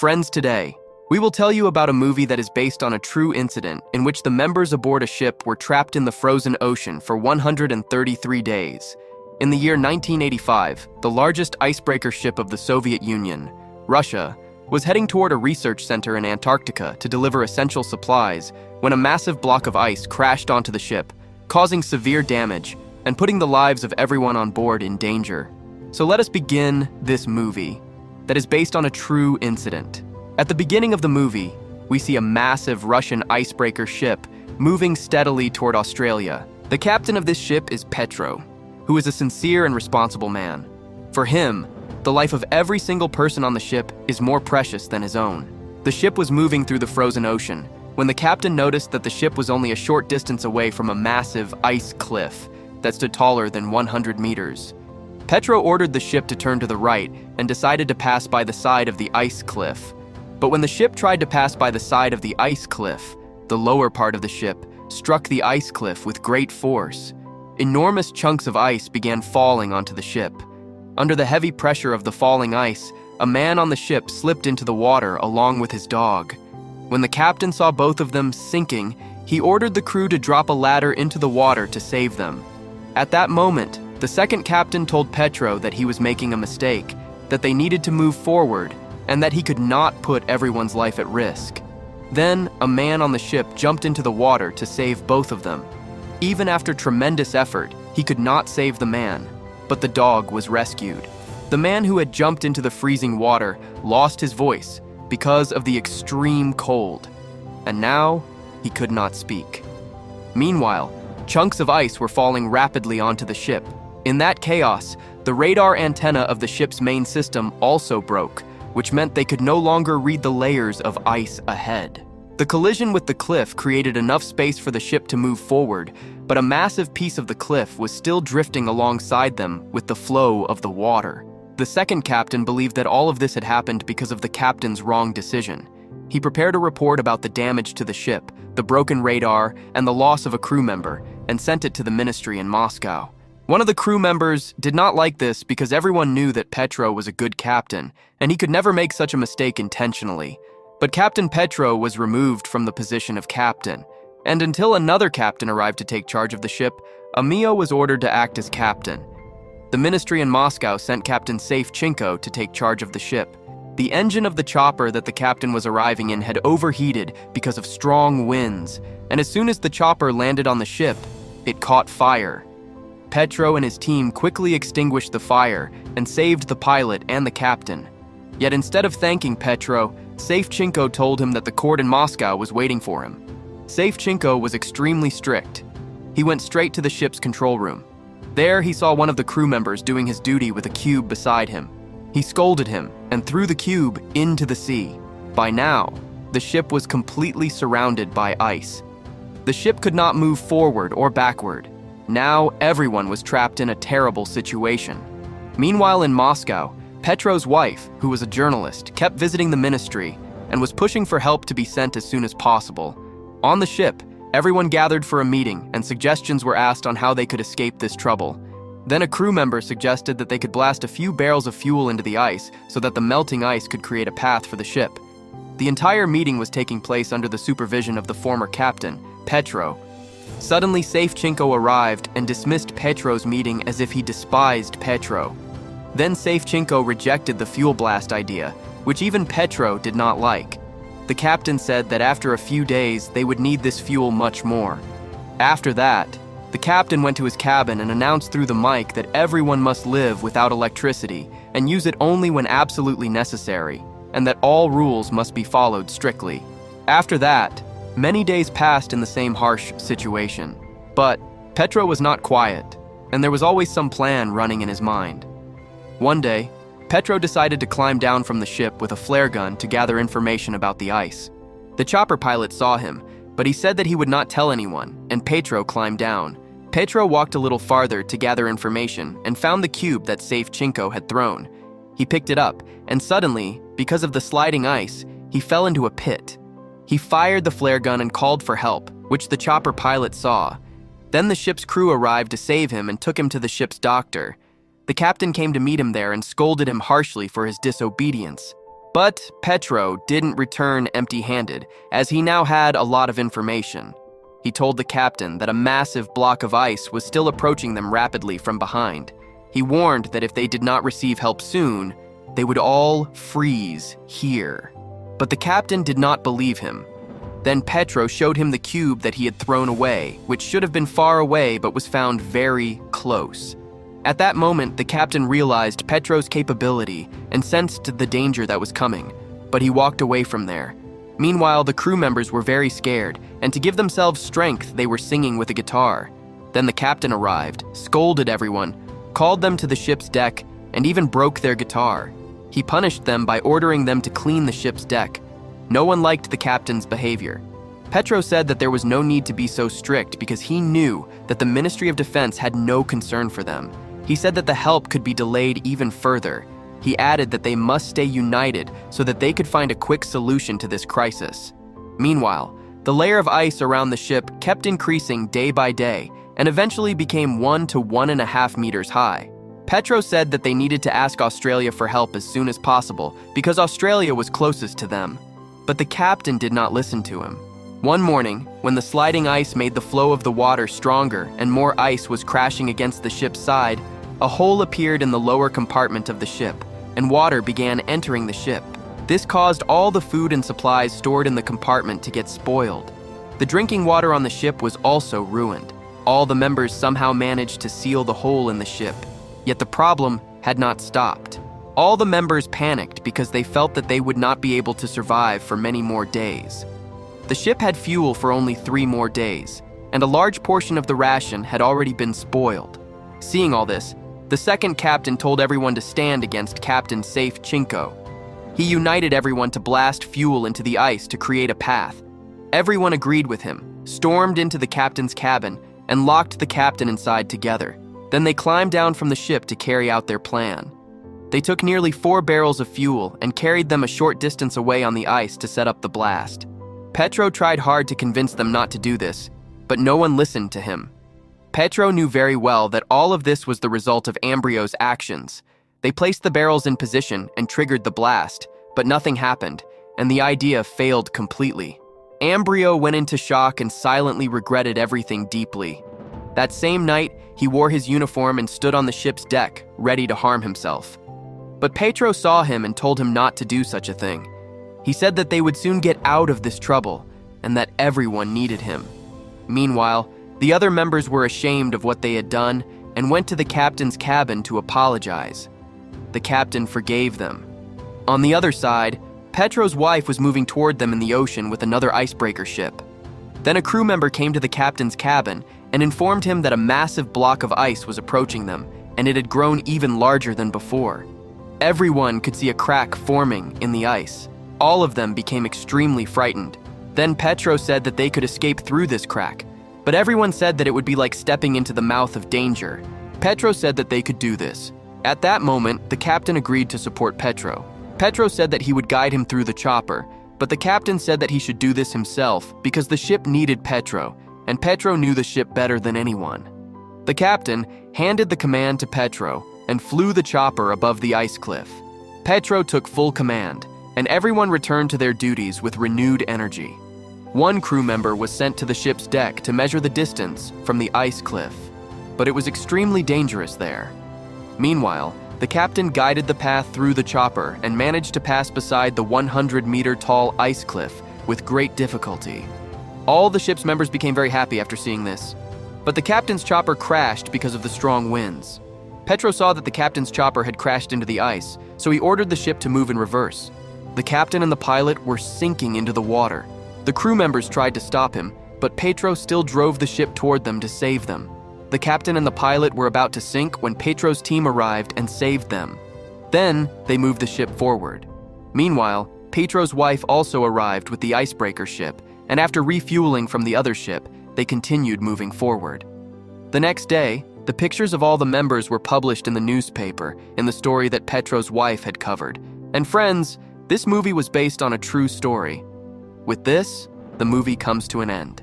Friends, today, we will tell you about a movie that is based on a true incident in which the members aboard a ship were trapped in the frozen ocean for 133 days. In the year 1985, the largest icebreaker ship of the Soviet Union, Russia, was heading toward a research center in Antarctica to deliver essential supplies when a massive block of ice crashed onto the ship, causing severe damage and putting the lives of everyone on board in danger. So let us begin this movie that is based on a true incident. At the beginning of the movie, we see a massive Russian icebreaker ship moving steadily toward Australia. The captain of this ship is Pyotr, who is a sincere and responsible man. For him, the life of every single person on the ship is more precious than his own. The ship was moving through the frozen ocean when the captain noticed that the ship was only a short distance away from a massive ice cliff that stood taller than 100 meters. Pyotr ordered the ship to turn to the right and decided to pass by the side of the ice cliff. But when the ship tried to pass by the side of the ice cliff, the lower part of the ship struck the ice cliff with great force. Enormous chunks of ice began falling onto the ship. Under the heavy pressure of the falling ice, a man on the ship slipped into the water along with his dog. When the captain saw both of them sinking, he ordered the crew to drop a ladder into the water to save them. At that moment, the second captain told Pyotr that he was making a mistake, that they needed to move forward, and that he could not put everyone's life at risk. Then, a man on the ship jumped into the water to save both of them. Even after tremendous effort, he could not save the man, but the dog was rescued. The man who had jumped into the freezing water lost his voice because of the extreme cold, and now he could not speak. Meanwhile, chunks of ice were falling rapidly onto the ship. In that chaos, the radar antenna of the ship's main system also broke, which meant they could no longer read the layers of ice ahead. The collision with the cliff created enough space for the ship to move forward, but a massive piece of the cliff was still drifting alongside them with the flow of the water. The second captain believed that all of this had happened because of the captain's wrong decision. He prepared a report about the damage to the ship, the broken radar, and the loss of a crew member, and sent it to the ministry in Moscow. One of the crew members did not like this because everyone knew that Pyotr was a good captain, and he could never make such a mistake intentionally. But Captain Pyotr was removed from the position of captain, and until another captain arrived to take charge of the ship, Amio was ordered to act as captain. The ministry in Moscow sent Captain Savchenko to take charge of the ship. The engine of the chopper that the captain was arriving in had overheated because of strong winds, and as soon as the chopper landed on the ship, it caught fire. Pyotr and his team quickly extinguished the fire and saved the pilot and the captain. Yet instead of thanking Pyotr, Savchenko told him that the court in Moscow was waiting for him. Savchenko was extremely strict. He went straight to the ship's control room. There he saw one of the crew members doing his duty with a cube beside him. He scolded him and threw the cube into the sea. By now, the ship was completely surrounded by ice. The ship could not move forward or backward. Now everyone was trapped in a terrible situation. Meanwhile in Moscow, Pyotr's wife, who was a journalist, kept visiting the ministry and was pushing for help to be sent as soon as possible. On the ship, everyone gathered for a meeting and suggestions were asked on how they could escape this trouble. Then a crew member suggested that they could blast a few barrels of fuel into the ice so that the melting ice could create a path for the ship. The entire meeting was taking place under the supervision of the former captain, Pyotr. Suddenly, Savchenko arrived and dismissed Pyotr's meeting as if he despised Pyotr. Then Savchenko rejected the fuel blast idea, which even Pyotr did not like. The captain said that after a few days, they would need this fuel much more. After that, the captain went to his cabin and announced through the mic that everyone must live without electricity and use it only when absolutely necessary, and that all rules must be followed strictly. After that, many days passed in the same harsh situation. But Pyotr was not quiet, and there was always some plan running in his mind. One day, Pyotr decided to climb down from the ship with a flare gun to gather information about the ice. The chopper pilot saw him, but he said that he would not tell anyone, and Pyotr climbed down. Pyotr walked a little farther to gather information and found the cube that Savchenko had thrown. He picked it up, and suddenly, because of the sliding ice, he fell into a pit. He fired the flare gun and called for help, which the chopper pilot saw. Then the ship's crew arrived to save him and took him to the ship's doctor. The captain came to meet him there and scolded him harshly for his disobedience. But Petro didn't return empty-handed, as he now had a lot of information. He told the captain that a massive block of ice was still approaching them rapidly from behind. He warned that if they did not receive help soon, they would all freeze here. But the captain did not believe him. Then Petro showed him the cube that he had thrown away, which should have been far away but was found very close. At that moment, the captain realized Petro's capability and sensed the danger that was coming, but he walked away from there. Meanwhile, the crew members were very scared, and to give themselves strength, they were singing with a guitar. Then the captain arrived, scolded everyone, called them to the ship's deck, and even broke their guitar. He punished them by ordering them to clean the ship's deck. No one liked the captain's behavior. Petro said that there was no need to be so strict because he knew that the Ministry of Defense had no concern for them. He said that the help could be delayed even further. He added that they must stay united so that they could find a quick solution to this crisis. Meanwhile, the layer of ice around the ship kept increasing day by day and eventually became 1 to 1.5 meters high. Petro said that they needed to ask Australia for help as soon as possible because Australia was closest to them. But the captain did not listen to him. One morning, when the sliding ice made the flow of the water stronger and more ice was crashing against the ship's side, a hole appeared in the lower compartment of the ship, and water began entering the ship. This caused all the food and supplies stored in the compartment to get spoiled. The drinking water on the ship was also ruined. All the members somehow managed to seal the hole in the ship, yet the problem had not stopped. All the members panicked because they felt that they would not be able to survive for many more days. The ship had fuel for only 3 more days, and a large portion of the ration had already been spoiled. Seeing all this, the second captain told everyone to stand against Captain Aleksey. He united everyone to blast fuel into the ice to create a path. Everyone agreed with him, stormed into the captain's cabin, and locked the captain inside together. Then they climbed down from the ship to carry out their plan. They took nearly 4 barrels of fuel and carried them a short distance away on the ice to set up the blast. Petro tried hard to convince them not to do this, but no one listened to him. Petro knew very well that all of this was the result of Ambrio's actions. They placed the barrels in position and triggered the blast, but nothing happened, and the idea failed completely. Ambrio went into shock and silently regretted everything deeply. That same night, he wore his uniform and stood on the ship's deck, ready to harm himself. But Petro saw him and told him not to do such a thing. He said that they would soon get out of this trouble, and that everyone needed him. Meanwhile, the other members were ashamed of what they had done and went to the captain's cabin to apologize. The captain forgave them. On the other side, Petro's wife was moving toward them in the ocean with another icebreaker ship. Then a crew member came to the captain's cabin and informed him that a massive block of ice was approaching them, and it had grown even larger than before. Everyone could see a crack forming in the ice. All of them became extremely frightened. Then Petro said that they could escape through this crack, but everyone said that it would be like stepping into the mouth of danger. Petro said that they could do this. At that moment, the captain agreed to support Petro. Petro said that he would guide him through the chopper, but the captain said that he should do this himself because the ship needed Petro, and Petro knew the ship better than anyone. The captain handed the command to Petro and flew the chopper above the ice cliff. Petro took full command, and everyone returned to their duties with renewed energy. One crew member was sent to the ship's deck to measure the distance from the ice cliff, but it was extremely dangerous there. Meanwhile, the captain guided the path through the chopper and managed to pass beside the 100-meter-tall ice cliff with great difficulty. All the ship's members became very happy after seeing this, but the captain's chopper crashed because of the strong winds. Petro saw that the captain's chopper had crashed into the ice, so he ordered the ship to move in reverse. The captain and the pilot were sinking into the water. The crew members tried to stop him, but Petro still drove the ship toward them to save them. The captain and the pilot were about to sink when Petro's team arrived and saved them. Then, they moved the ship forward. Meanwhile, Petro's wife also arrived with the icebreaker ship, and after refueling from the other ship, they continued moving forward. The next day, the pictures of all the members were published in the newspaper in the story that Petro's wife had covered. And friends, this movie was based on a true story. With this, the movie comes to an end.